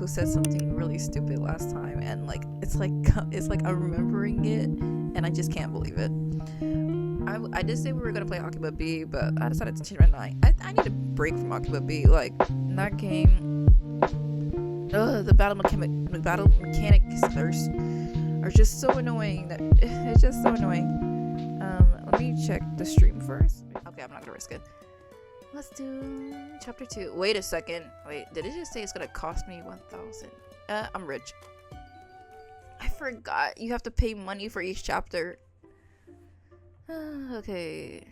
who said something really stupid last time, and like it's like I'm remembering it, and I just can't believe it. I did say we were gonna play Akiba B, but I decided to change my mind. I need a break from Akiba B. Like in that game, the battle mechanics are just so annoying. That it's just so annoying. Let me check the stream first. Okay, I'm not gonna risk it. Let's do chapter 2. Wait a second. Wait, did it just say it's gonna cost me 1,000? I'm rich. I forgot you have to pay money for each chapter. Okay.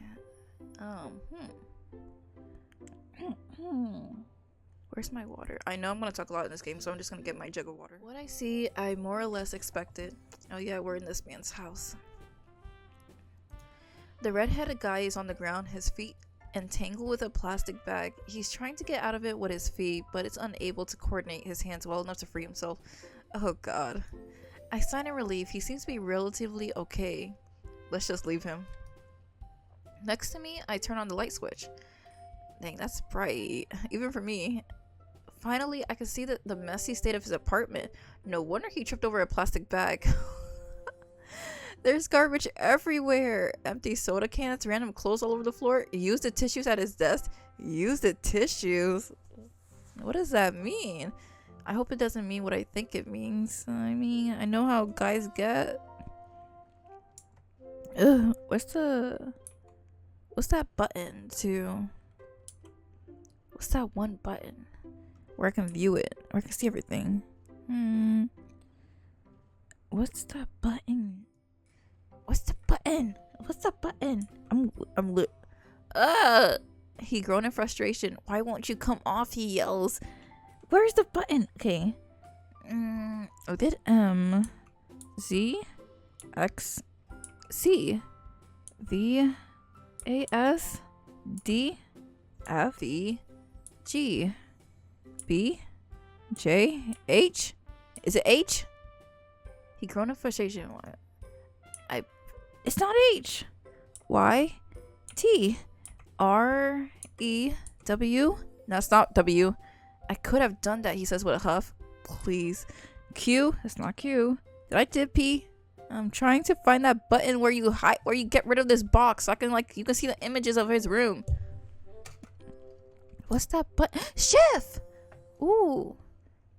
Where's my water? I know I'm gonna talk a lot in this game, so I'm just gonna get my jug of water. What I see, I more or less expected. Oh yeah, we're in this man's house. The red-headed guy is on the ground, his feet entangled with a plastic bag. He's trying to get out of it with his feet, but it's unable to coordinate his hands well enough to free himself. Oh god. I sigh in relief. He seems to be relatively okay. Let's just leave him. Next to me, I turn on the light switch. Dang, that's bright. Even for me. Finally, I can see the messy state of his apartment. No wonder he tripped over a plastic bag. There's garbage everywhere. Empty soda cans, random clothes all over the floor. Use the tissues at his desk. Use the tissues? What does that mean? I hope it doesn't mean what I think it means. I mean, I know how guys get. Ugh, what's that button to? What's that one button where I can view it, where I can see everything? What's that button? What's the button? What's the button? I'm lit. He groaned in frustration. Why won't you come off? He yells. Where's the button? Okay. Oh, did Z X C V A S D F E G B J H. Is it H? He groaned in frustration. It's not H. Y T R E W. No, it's not W. I could have done that, he says with a huff. Please. Q. It's not Q. Did I did P? I'm trying to find that button where you get rid of this box so I can you can see the images of his room. What's that button? Shift. Ooh.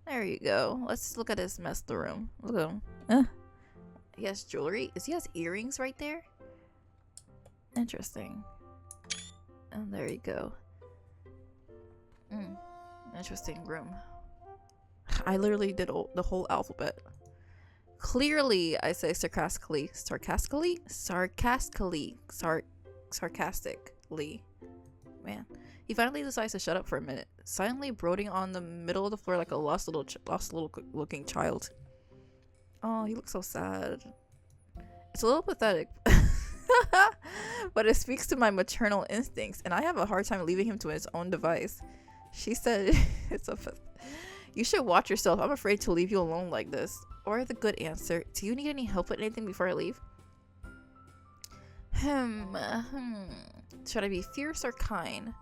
There you go. Let's look at this mess of the room. Look at him. He has jewelry. He has earrings right there? Interesting. And there you go. Interesting room. I literally did the whole alphabet. Clearly, I say sarcastically. Sarcastically. Man. He finally decides to shut up for a minute, silently brooding on the middle of the floor like a lost little looking child. Oh, he looks so sad. It's a little pathetic, but it speaks to my maternal instincts, and I have a hard time leaving him to his own device. She said, you should watch yourself. I'm afraid to leave you alone like this. Or the good answer, do you need any help with anything before I leave? Should I be fierce or kind?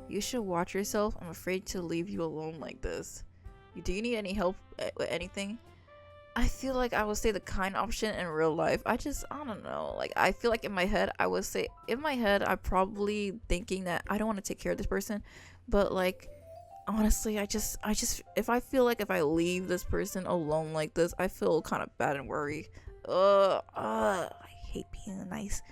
You should watch yourself. I'm afraid to leave you alone like this. Do you need any help with anything? I feel like I would say the kind option in real life. I don't know. I feel like in my head, I'm probably thinking that I don't want to take care of this person. But honestly, I just, if I feel like if I leave this person alone like this, I feel kind of bad and worry. I hate being nice.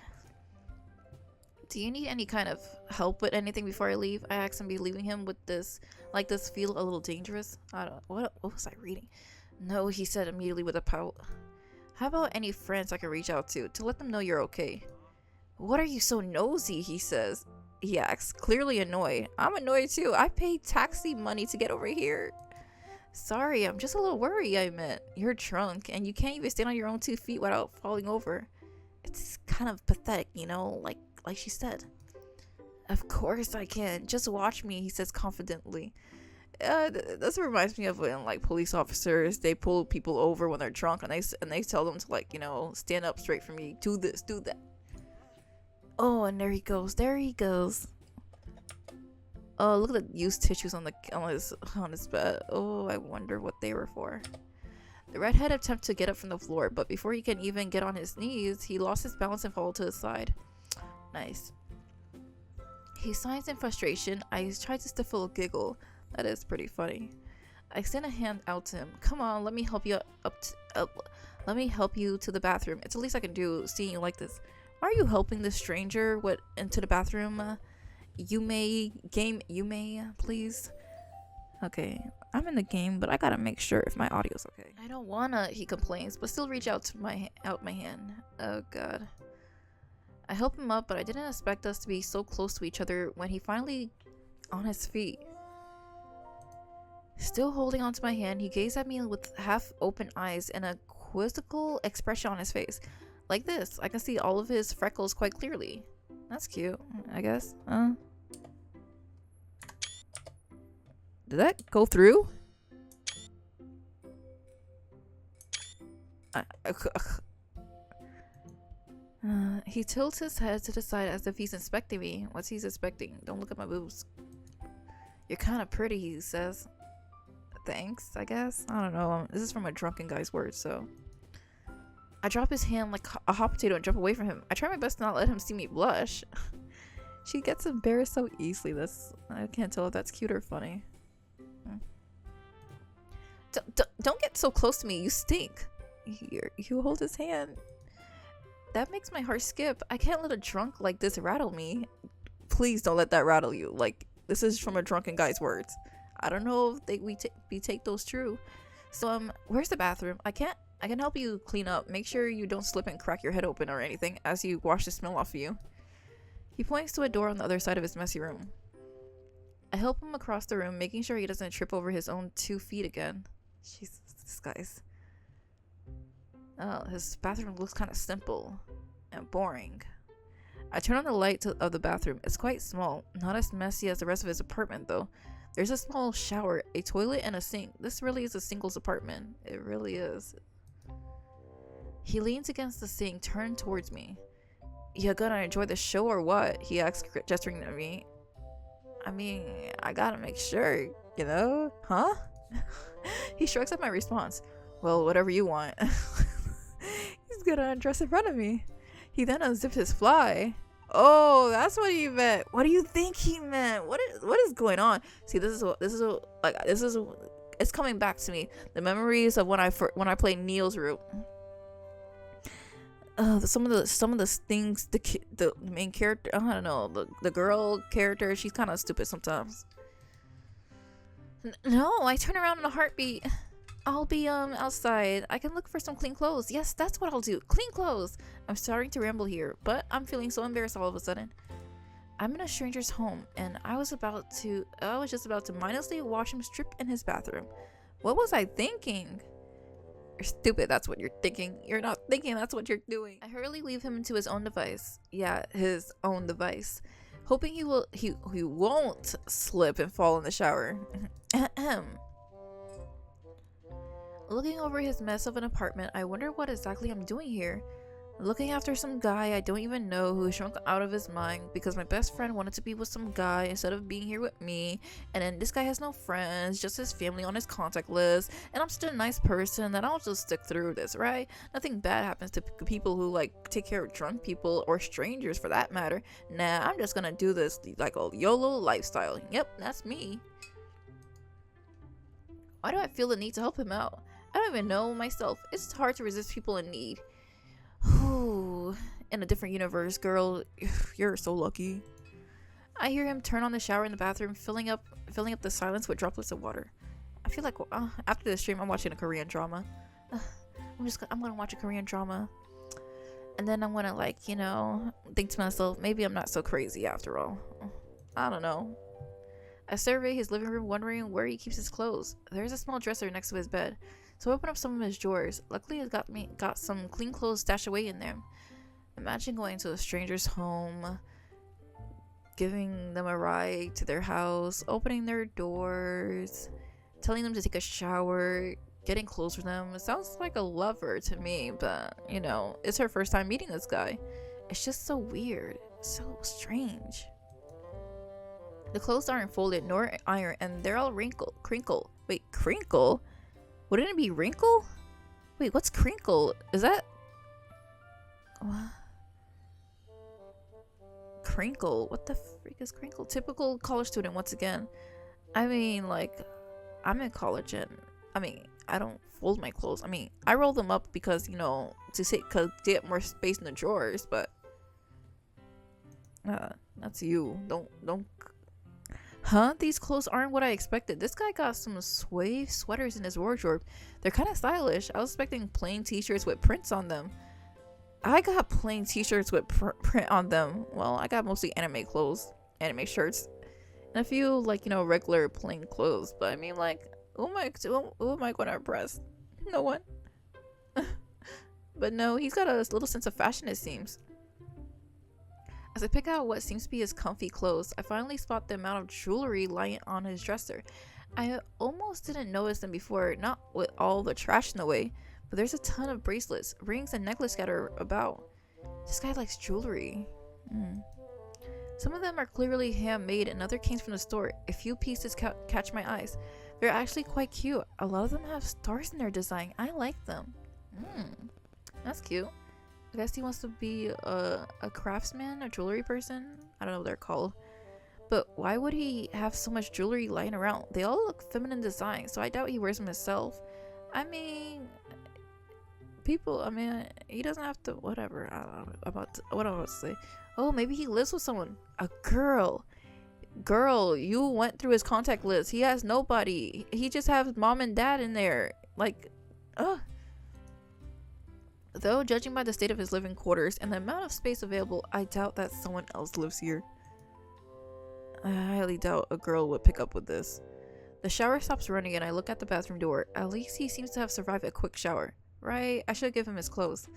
Do you need any kind of help with anything before I leave? I asked him, be leaving him with this feel a little dangerous. What was I reading? No, he said immediately with a pout. How about any friends I can reach out to let them know you're okay? What are you so nosy, he says. He asks, clearly annoyed. I'm annoyed too. I paid taxi money to get over here. Sorry, I'm just a little worried, I meant. You're drunk and you can't even stand on your own 2 feet without falling over. It's kind of pathetic, like she said. Of course I can. Just watch me, he says confidently. This reminds me of when police officers, they pull people over when they're drunk and they tell them to stand up straight for me, do this, do that. Oh, and there he goes. Oh, look at the used tissues on his bed. Oh, I wonder what they were for. The redhead attempted to get up from the floor, but before he can even get on his knees, he lost his balance and fell to his side. Nice. He sighed in frustration. I tried to stifle a giggle. That is pretty funny. I extend a hand out to him. Come on, let me help you let me help you to the bathroom. It's the least I can do, seeing you like this. Why are you helping this stranger into the bathroom? Yume, please. Okay, I'm in the game, but I gotta make sure if my audio's okay. I don't wanna, he complains, but still reach out to my hand. Oh god. I help him up, but I didn't expect us to be so close to each other when he finally on his feet. Still holding onto my hand, he gazed at me with half-open eyes and a quizzical expression on his face. Like this, I can see all of his freckles quite clearly. That's cute, I guess. Did that go through? He tilts his head to the side as if he's inspecting me. What's he inspecting? Don't look at my boobs. You're kind of pretty, he says. Thanks, I guess. I don't know. This is from a drunken guy's words, so. I drop his hand like a hot potato and jump away from him. I try my best to not let him see me blush. She gets embarrassed so easily. I can't tell if that's cute or funny. Don't get so close to me. You stink. Here, you hold his hand. That makes my heart skip. I can't let a drunk like this rattle me. Please don't let that rattle you. Like, this is from a drunken guy's words. I don't know if we take those true. So where's the bathroom? I can help you clean up. Make sure you don't slip and crack your head open or anything as you wash the smell off of you. He points to a door on the other side of his messy room. I help him across the room, making sure he doesn't trip over his own 2 feet again. Jesus, this guy's. Oh, his bathroom looks kind of simple and boring. I turn on the light of the bathroom. It's quite small, not as messy as the rest of his apartment though. There's a small shower, a toilet, and a sink. This really is a singles apartment. It really is. He leans against the sink, turned towards me. You gonna enjoy the show or what? He asks, gesturing at me. I mean, I gotta make sure, you know? Huh? He shrugs at my response. Well, whatever you want. He's gonna undress in front of me. He then unzips his fly. Oh, that's what he meant. What do you think he meant? What is going on? See, it's coming back to me. The memories of when I played Neil's route. Some of the things the main character, I don't know, the girl character, she's kind of stupid sometimes. No, I turn around in a heartbeat. I'll be outside. I can look for some clean clothes. Yes, that's what I'll do. Clean clothes. I'm starting to ramble here, but I'm feeling so embarrassed all of a sudden. I'm in a stranger's home, and I was just about to mindlessly watch him strip in his bathroom. What was I thinking? You're stupid, that's what you're thinking. You're not thinking, that's what you're doing. I hurriedly leave him to his own device. Yeah, his own device. Hoping he won't slip and fall in the shower. Looking over his mess of an apartment, I wonder what exactly I'm doing here. Looking after some guy I don't even know who shrunk out of his mind because my best friend wanted to be with some guy instead of being here with me, and then this guy has no friends, just his family on his contact list, and I'm still a nice person that I'll just stick through this, right? Nothing bad happens to people who like take care of drunk people or strangers for that matter. Nah, I'm just gonna do this like a YOLO lifestyle. Yep, that's me. Why do I feel the need to help him out? I don't even know myself. It's hard to resist people in need. Whew. In a different universe, girl, you're so lucky. I hear him turn on the shower in the bathroom, filling up the silence with droplets of water. I feel like after the stream, I'm watching a Korean drama. I'm gonna watch a Korean drama, and then I'm gonna think to myself, maybe I'm not so crazy after all. I don't know. I survey his living room, wondering where he keeps his clothes. There's a small dresser next to his bed. So I open up some of his drawers. Luckily, it's got some clean clothes stashed away in there. Imagine going to a stranger's home, giving them a ride to their house, opening their doors, telling them to take a shower, getting clothes for them. It sounds like a lover to me, but it's her first time meeting this guy. It's just so weird, so strange. The clothes aren't folded nor ironed, and they're all crinkle. Wait, crinkle? Wouldn't it be wrinkle? Wait, what's crinkle? Is that... What? Crinkle? What the freak is crinkle? Typical college student once again. I mean, like, I'm in college and... I mean, I don't fold my clothes. I mean, I roll them up because, you know, to get more space in the drawers, but... that's you. Don't... Huh? These clothes aren't what I expected. This guy got some suede sweaters in his wardrobe. They're kind of stylish. I was expecting plain t-shirts with prints on them. I got plain t-shirts with print on them. Well, I got mostly anime clothes, anime shirts, and a few, like, you know, regular plain clothes. But I mean, like, who am I going to impress? No one. But no, he's got a little sense of fashion, it seems. As I pick out what seems to be his comfy clothes, I finally spot the amount of jewelry lying on his dresser. I almost didn't notice them before, not with all the trash in the way, but there's a ton of bracelets, rings, and necklaces scattered about. This guy likes jewelry. Some of them are clearly handmade and other came from the store. A few pieces catch my eyes. They're actually quite cute. A lot of them have stars in their design. I like them. That's cute. I guess he wants to be a craftsman, a jewelry person. I don't know what they're called. But why would he have so much jewelry lying around? They all look feminine design, so I doubt he wears them himself. I mean, he doesn't have to, whatever. I don't know what I'm about to say. Oh, maybe he lives with someone. A girl. Girl, you went through his contact list. He has nobody. He just has mom and dad in there. Like, Though, judging by the state of his living quarters and the amount of space available, I doubt that someone else lives here. I highly doubt a girl would pick up with this. The shower stops running and I look at the bathroom door. At least he seems to have survived a quick shower. Right? I should give him his clothes.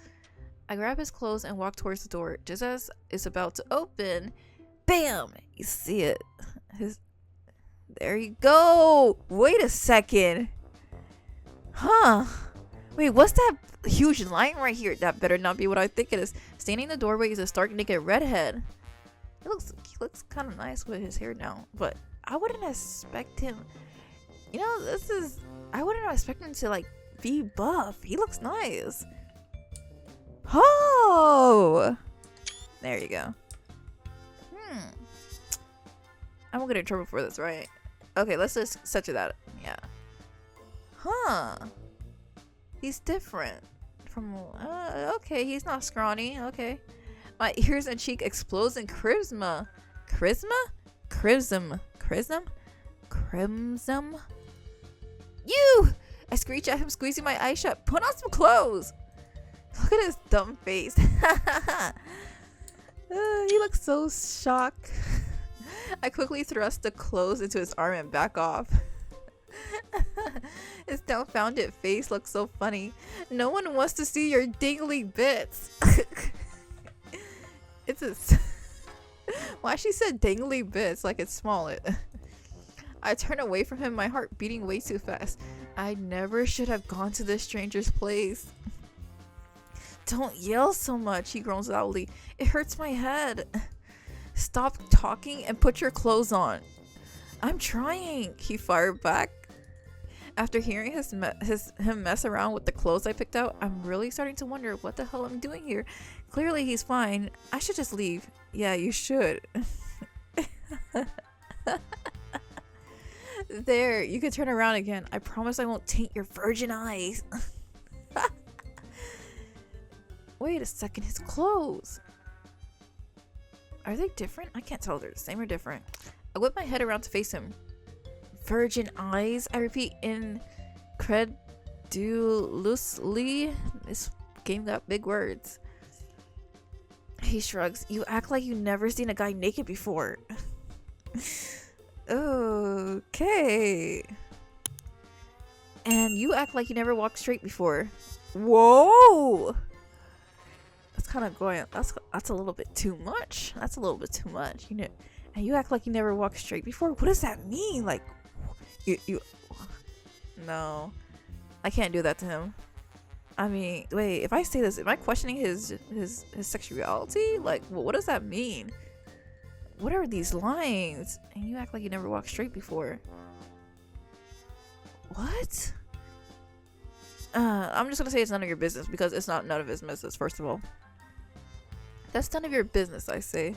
I grab his clothes and walk towards the door. Just as it's about to open, bam! You see it. There you go! Wait a second. Huh? Wait, what's that huge line right here? That better not be what I think it is. Standing in the doorway is a stark naked redhead. He looks kind of nice with his hair down, but I wouldn't expect him. You know, I wouldn't expect him to like be buff. He looks nice. Oh, there you go. I won't get in trouble for this, right? Okay, let's just set to that. Yeah. Huh. He's different from. Okay, he's not scrawny. Okay. My ears and cheek explodes in charisma. Crimson. You! I screech at him, squeezing my eyes shut. Put on some clothes. Look at his dumb face. He looks so shocked. I quickly thrust the clothes into his arm and back off. His dumbfounded face looks so funny. No one wants to see your dingly bits. Why she said dingly bits like it's small. I turn away from him, my heart beating way too fast. I never should have gone to this stranger's place. Don't yell so much, he groans loudly. It hurts my head. Stop talking and put your clothes on. I'm trying, he fired back. After hearing him mess around with the clothes I picked out, I'm really starting to wonder what the hell I'm doing here. Clearly he's fine. I should just leave. Yeah, you should. There, you can turn around again. I promise I won't taint your virgin eyes. Wait a second, his clothes. Are they different? I can't tell if they're the same or different. I whip my head around to face him. Virgin eyes? I repeat incredulously. This game got big words. He shrugs. You act like you've never seen a guy naked before. Okay. And you act like you never walked straight before. Whoa! That's kind of going. That's a little bit too much. That's a little bit too much, you know. And you act like you never walked straight before. What does that mean? Like, you. No, I can't do that to him. I mean, wait. If I say this, am I questioning his sexuality? Like, what does that mean? What are these lines? And you act like you never walked straight before. What? I'm just gonna say it's none of your business because it's not none of his business, first of all. That's none of your business, I say.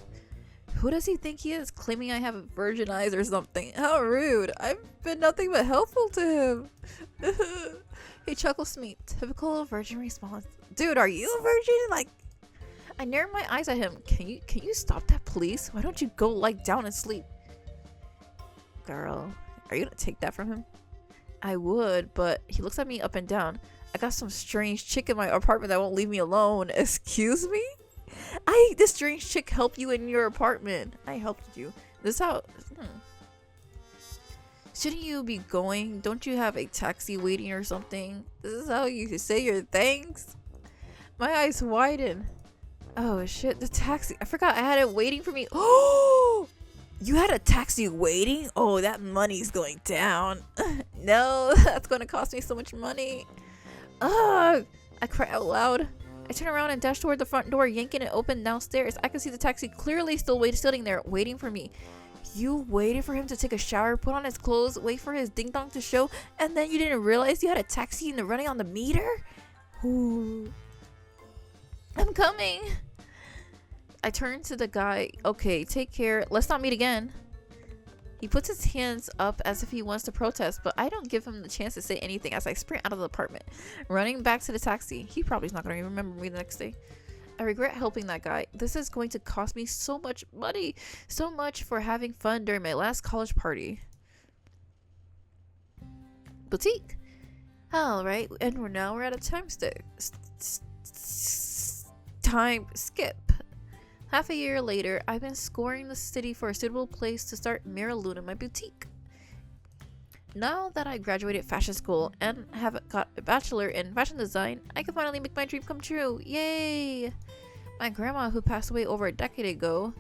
Who does he think he is, claiming I have virgin eyes or something? How rude. I've been nothing but helpful to him. He chuckles to me. Typical virgin response. Dude, are you a virgin? Like, I narrow my eyes at him. Can you stop that, please? Why don't you go lie down and sleep? Girl, are you gonna take that from him? I would, but he looks at me up and down. I got some strange chick in my apartment that won't leave me alone. Excuse me? This strange chick helped you in your apartment. I helped you. This is how... Shouldn't you be going? Don't you have a taxi waiting or something? This is how you say your thanks? My eyes widen. Oh shit, the taxi. I forgot I had it waiting for me. Oh! You had a taxi waiting? Oh, that money's going down. No, that's going to cost me so much money. Ugh! I cry out loud. I turn around and dash toward the front door, yanking it open downstairs. I can see the taxi clearly still sitting there, waiting for me. You waited for him to take a shower, put on his clothes, wait for his ding dong to show, and then you didn't realize you had a taxi and running on the meter? Ooh. I'm coming. I turn to the guy. Okay, take care. Let's not meet again. He puts his hands up as if he wants to protest, but I don't give him the chance to say anything as I sprint out of the apartment, running back to the taxi. He probably's not going to remember me the next day. I regret helping that guy. This is going to cost me so much money. So much for having fun during my last college party. Boutique. Alright, and we're at a time skip. Half a year later, I've been scouring the city for a suitable place to start Mira Luna my boutique. Now that I graduated fashion school and have got a bachelor in fashion design, I can finally make my dream come true. Yay! My grandma, who passed away over a decade ago...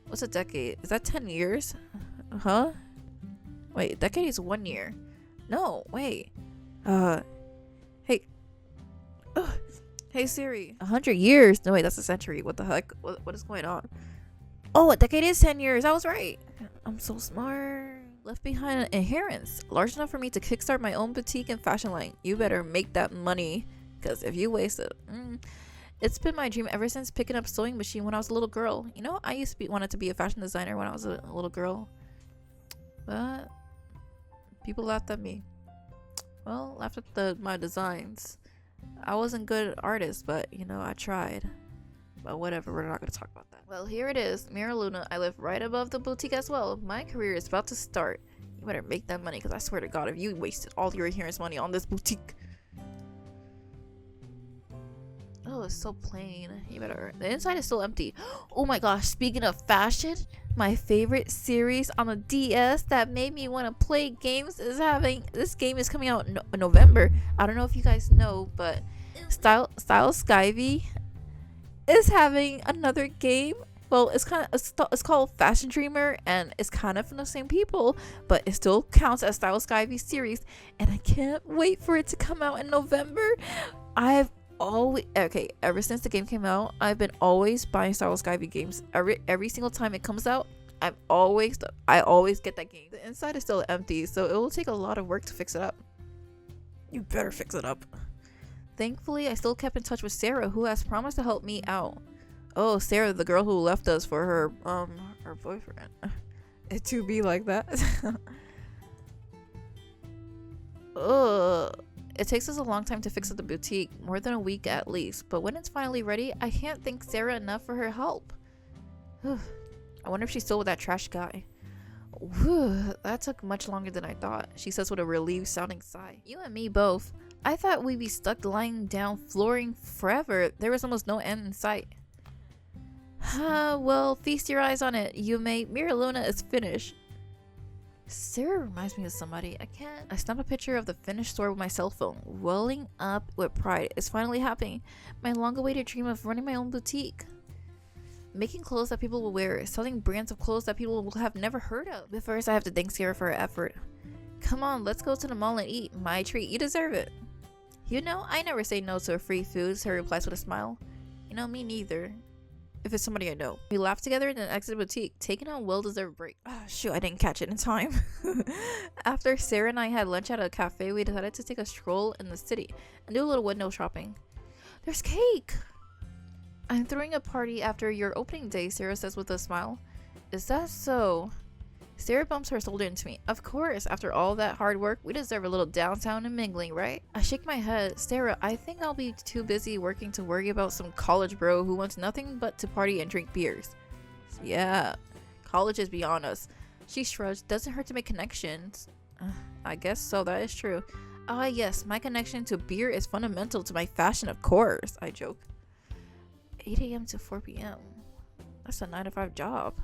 What's a decade? Is that 10 years? Huh? Wait, a decade is 1 year. No, wait. Hey. Ugh. Hey Siri. 100 years? No, wait, that's a century. What the heck? What is going on? Oh, a decade is 10 years. I was right. I'm so smart. Left behind an inheritance large enough for me to kickstart my own boutique and fashion line. You better make that money, because if you waste it... It's been my dream ever since picking up sewing machine when I was a little girl. You know, I used to wanted to be a fashion designer when I was a little girl. But people laughed at me. Well, laughed at my designs. I wasn't good artist, but you know, I tried. But whatever, we're not going to talk about that. Well, here it is, Mira Luna. I live right above the boutique as well. My career is about to start. You better make that money, because I swear to God, if you wasted all your inheritance money on this boutique... Oh, it's so plain. You better... The inside is still empty. Oh my gosh, speaking of fashion, my favorite series on the DS that made me want to play games is having... This game is coming out in November. I don't know if you guys know, but Style Skyvy is having another game. Well, it's called Fashion Dreamer, and it's kind of from the same people, but it still counts as Style Skyvy series, and I can't wait for it to come out in November. Ever since the game came out, I've been always buying Star Wars Skyvy games. Every single time it comes out, I always get that game. The inside is still empty, so it will take a lot of work to fix it up. You better fix it up. Thankfully, I still kept in touch with Sarah, who has promised to help me out. Oh, Sarah, the girl who left us for her boyfriend. It to be like that. Ugh. It takes us a long time to fix up the boutique, more than a week at least, but when it's finally ready, I can't thank Sarah enough for her help. I wonder if she's still with that trash guy. Whew, that took much longer than I thought, she says with a relieved sounding sigh. You and me both. I thought we'd be stuck lying down flooring forever. There was almost no end in sight. Well, feast your eyes on it, Yume. Mira Luna is finished. Sarah reminds me of somebody. I snapped a picture of the finished store with my cell phone, welling up with pride. It's finally happening. My long-awaited dream of running my own boutique. Making clothes that people will wear, selling brands of clothes that people will have never heard of. But first, I have to thank Sarah for her effort. Come on, let's go to the mall and eat. My treat. You deserve it. You know, I never say no to free food, Sarah replies with a smile. You know, me neither. if it's somebody I know. We laugh together and then exit the boutique, taking a well-deserved break. Ah, shoot, I didn't catch it in time. After Sarah and I had lunch at a cafe, we decided to take a stroll in the city and do a little window shopping. There's cake! I'm throwing a party after your opening day, Sarah says with a smile. Is that so? Sarah bumps her shoulder into me. Of course, after all that hard work, we deserve a little downtown and mingling, right? I shake my head. Sarah, I think I'll be too busy working to worry about some college bro who wants nothing but to party and drink beers. Yeah, college is beyond us. She shrugs. Doesn't hurt to make connections. I guess so, that is true. Ah, yes, my connection to beer is fundamental to my fashion, of course, I joke. 8 a.m. to 4 p.m. That's a 9-to-5 job.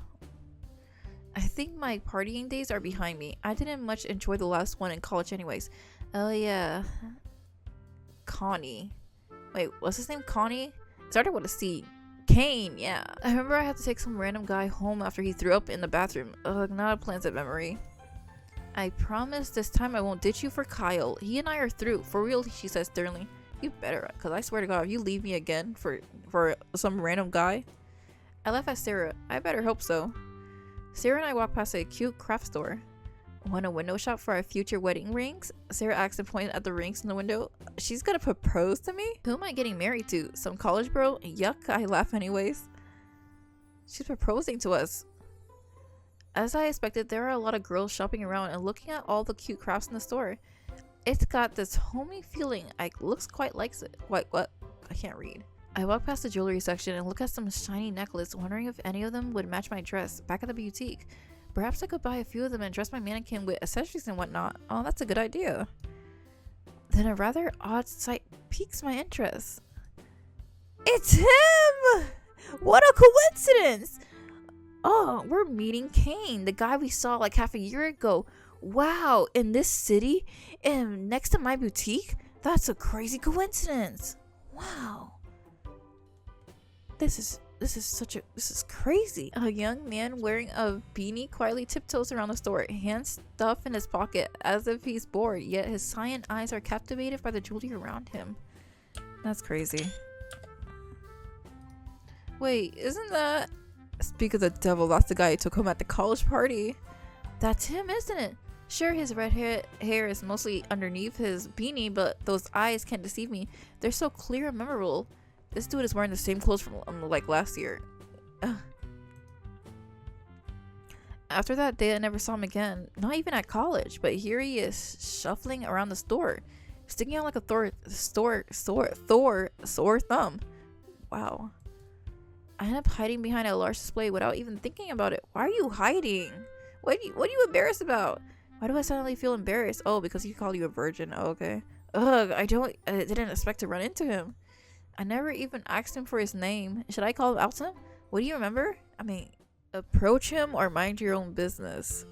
I think my partying days are behind me. I didn't much enjoy the last one in college anyways. Oh yeah. Connie. Wait, what's his name? Connie? It started with a C. Cain, yeah. I remember I had to take some random guy home after he threw up in the bathroom. Ugh, not a pleasant memory. I promise this time I won't ditch you for Kyle. He and I are through. For real, she says sternly. You better, because I swear to God, if you leave me again for some random guy. I laugh at Sarah. I better hope so. Sarah and I walk past a cute craft store. Want a window shop for our future wedding rings? Sarah asks and points at the rings in the window. She's gonna propose to me? Who am I getting married to? Some college bro? Yuck, I laugh anyways. She's proposing to us. As I expected, there are a lot of girls shopping around and looking at all the cute crafts in the store. It's got this homey feeling. Looks quite likes it. What? I can't read. I walk past the jewelry section and look at some shiny necklace, wondering if any of them would match my dress back at the boutique. Perhaps I could buy a few of them and dress my mannequin with accessories and whatnot. Oh, that's a good idea. Then a rather odd sight piques my interest. It's him! What a coincidence! Oh, we're meeting Cain, the guy we saw like half a year ago. Wow, in this city? And next to my boutique? That's a crazy coincidence. Wow. This is crazy. A young man wearing a beanie quietly tiptoes around the store, hands stuffed in his pocket as if he's bored, yet his cyan eyes are captivated by the jewelry around him. That's crazy. Wait, isn't that... Speak of the devil, that's the guy who took home at the college party. That's him, isn't it? Sure, his red hair is mostly underneath his beanie, but those eyes can't deceive me. They're so clear and memorable. This dude is wearing the same clothes from like last year. Ugh. After that day, I never saw him again. Not even at college, but here he is shuffling around the store, sticking out like a sore thumb. Wow. I end up hiding behind a large display without even thinking about it. Why are you hiding? What are you embarrassed about? Why do I suddenly feel embarrassed? Oh, because he called you a virgin. Oh, okay. Ugh, I didn't expect to run into him. I never even asked him for his name. Should I call him out to him? What do you remember? I mean, approach him or mind your own business.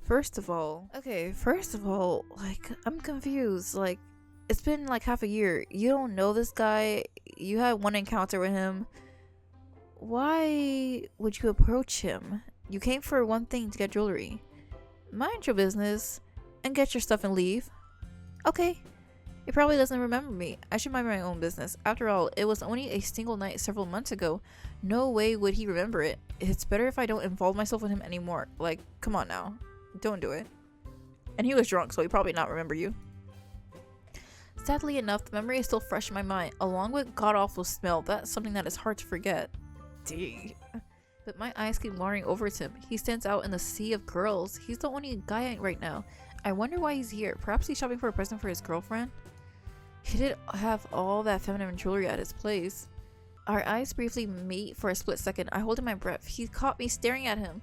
First of all, like, I'm confused. Like, it's been like half a year. You don't know this guy. You had one encounter with him. Why would you approach him? You came for one thing, to get jewelry. Mind your business and get your stuff and leave. Okay. He probably doesn't remember me. I should mind my own business. After all, it was only a single night several months ago. No way would he remember it. It's better if I don't involve myself with him anymore. Like, come on now. Don't do it. And he was drunk, so he probably not remember you. Sadly enough, the memory is still fresh in my mind, along with god-awful smell. That's something that is hard to forget. Dang. But my eyes keep wandering over to him. He stands out in the sea of girls. He's the only guy right now. I wonder why he's here. Perhaps he's shopping for a present for his girlfriend? He did have all that feminine jewelry at his place. Our eyes briefly meet for a split second. I hold in my breath. He caught me staring at him.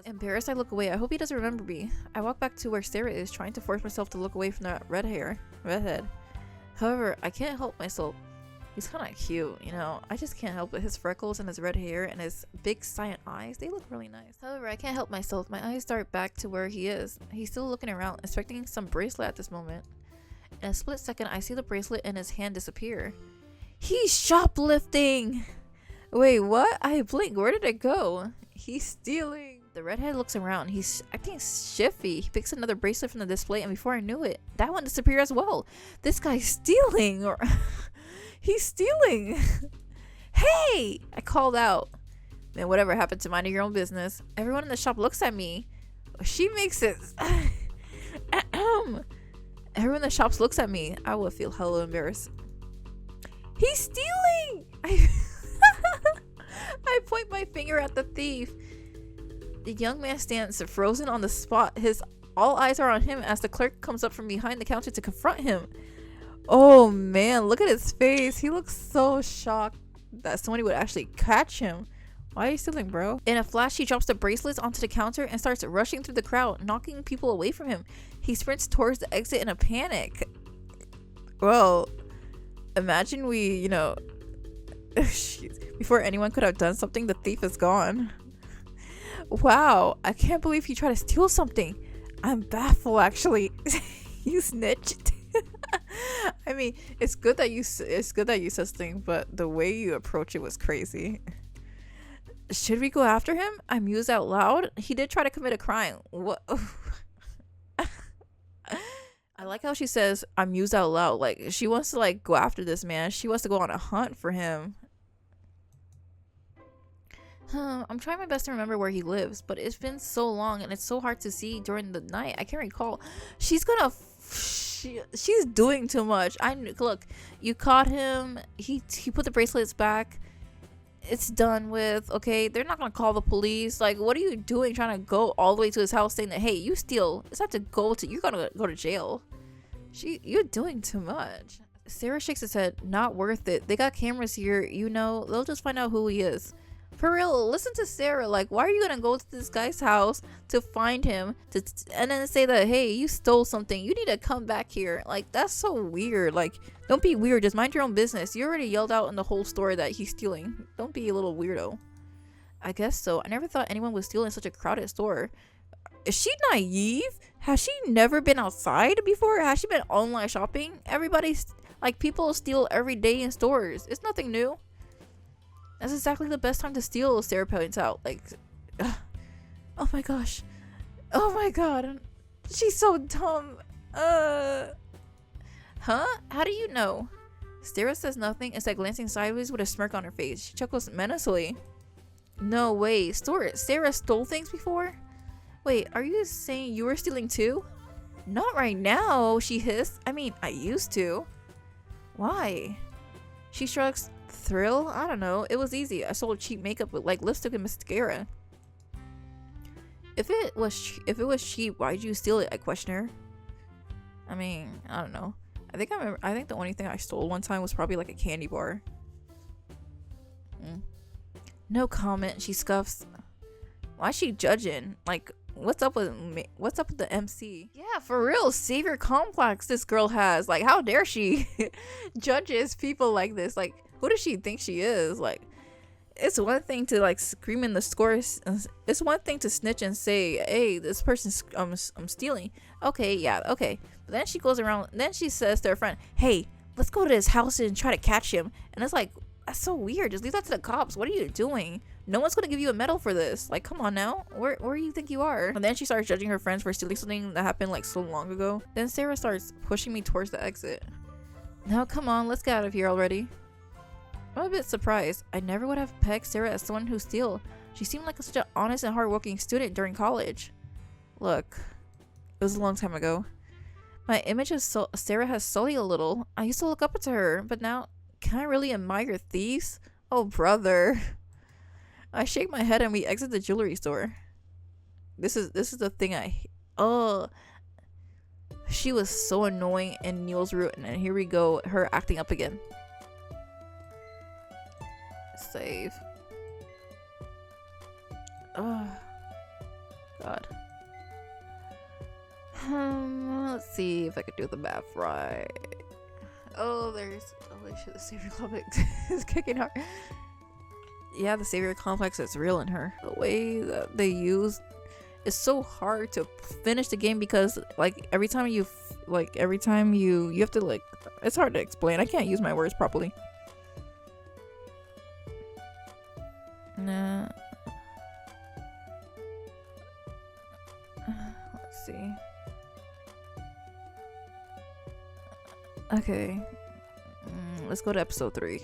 Embarrassed, I look away. I hope he doesn't remember me. I walk back to where Sarah is, trying to force myself to look away from that redhead. However, I can't help myself. He's kind of cute, you know. I just can't help it. His freckles and his red hair and his big cyan eyes, they look really nice. However, I can't help myself. My eyes dart back to where he is. He's still looking around, expecting some bracelet at this moment. In a split second, I see the bracelet in his hand disappear. He's shoplifting! Wait, what? I blinked. Where did it go? He's stealing. The redhead looks around. He's acting shifty. He picks another bracelet from the display, and before I knew it, that one disappeared as well. This guy's stealing, or he's stealing. Hey! I called out. Man, whatever happened to minding your own business? Everyone in the shop looks at me. She makes it. Everyone in the shops looks at me. I would feel hella embarrassed. He's stealing! I point my finger at the thief. The young man stands frozen on the spot. All eyes are on him as the clerk comes up from behind the counter to confront him. Oh man, look at his face. He looks so shocked that somebody would actually catch him. Why are you stealing, bro? In a flash, he drops the bracelets onto the counter and starts rushing through the crowd, knocking people away from him. He sprints towards the exit in a panic. Well, imagine we, before anyone could have done something, the thief is gone. Wow, I can't believe he tried to steal something. I'm baffled, actually. You snitched. I mean, it's good that you said things, but the way you approach it was crazy. Should we go after him? I mused out loud. He did try to commit a crime. What? I like how she says, I mused out loud. Like, she wants to, go after this man. She wants to go on a hunt for him. I'm trying my best to remember where he lives, but it's been so long and it's so hard to see during the night. I can't recall. She's doing too much. Look, you caught him. He put the bracelets back. It's done with. Okay, they're not gonna call the police. Like, what are you doing trying to go all the way to his house saying that, hey, you steal, it's have to you're gonna go to jail. You're doing too much. Sarah shakes his head. Not worth it. They got cameras here, they'll just find out who he is. For real, listen to Sarah. Like, why are you gonna go to this guy's house to find him and then say that, hey, you stole something, you need to come back here? Like, that's so weird. Like, don't be weird, just mind your own business. You already yelled out in the whole store that he's stealing. Don't be a little weirdo. I guess so. I never thought anyone would steal in such a crowded store. Is she naive? Has she never been outside before? Has she been online shopping? People steal every day in stores. It's nothing new. That's exactly the best time to steal, Sarah points out. Oh my gosh. Oh my god. She's so dumb. Huh? How do you know? Sarah says nothing, instead glancing sideways with a smirk on her face. She chuckles menacingly. No way. Sarah stole things before? Wait, are you saying you were stealing too? Not right now, she hissed. I mean, I used to. Why? She shrugs. Thrill? I don't know. It was easy. I sold cheap makeup with lipstick and mascara. If it was cheap, why'd you steal it? I question her. I mean, I don't know. I think the only thing I stole one time was probably a candy bar. No comment. She scuffs. Why is she judging? What's up with the MC? Yeah, for real. Savior complex this girl has. How dare she judges people like this? Who does she think she is? It's one thing to scream in the scores. It's one thing to snitch and say, hey, this person's I'm stealing. Okay, yeah, okay. But then she goes around, then she says to her friend, hey, let's go to his house and try to catch him. And it's that's so weird. Just leave that to the cops. What are you doing? No one's gonna give you a medal for this. Come on now. Where do you think you are? And then she starts judging her friends for stealing something that happened so long ago. Then Sarah starts pushing me towards the exit. Now come on, let's get out of here already. I'm a bit surprised. I never would have pegged Sarah as someone who steals. She seemed like such an honest and hardworking student during college. Look, it was a long time ago. My image of Sarah has sullied a little. I used to look up to her, but now, can I really admire thieves? Oh, brother. I shake my head and we exit the jewelry store. This is the thing oh. She was so annoying in Neil's route, and here we go, her acting up again. Save. Oh god. Let's see if I could do the math right. Holy shit, the savior complex is kicking hard. Yeah, the savior complex is real in her. The way that they use, it's so hard to finish the game because every time you have to it's hard to explain. I can't use my words properly. Nah. see. Okay. Let's go to episode 3.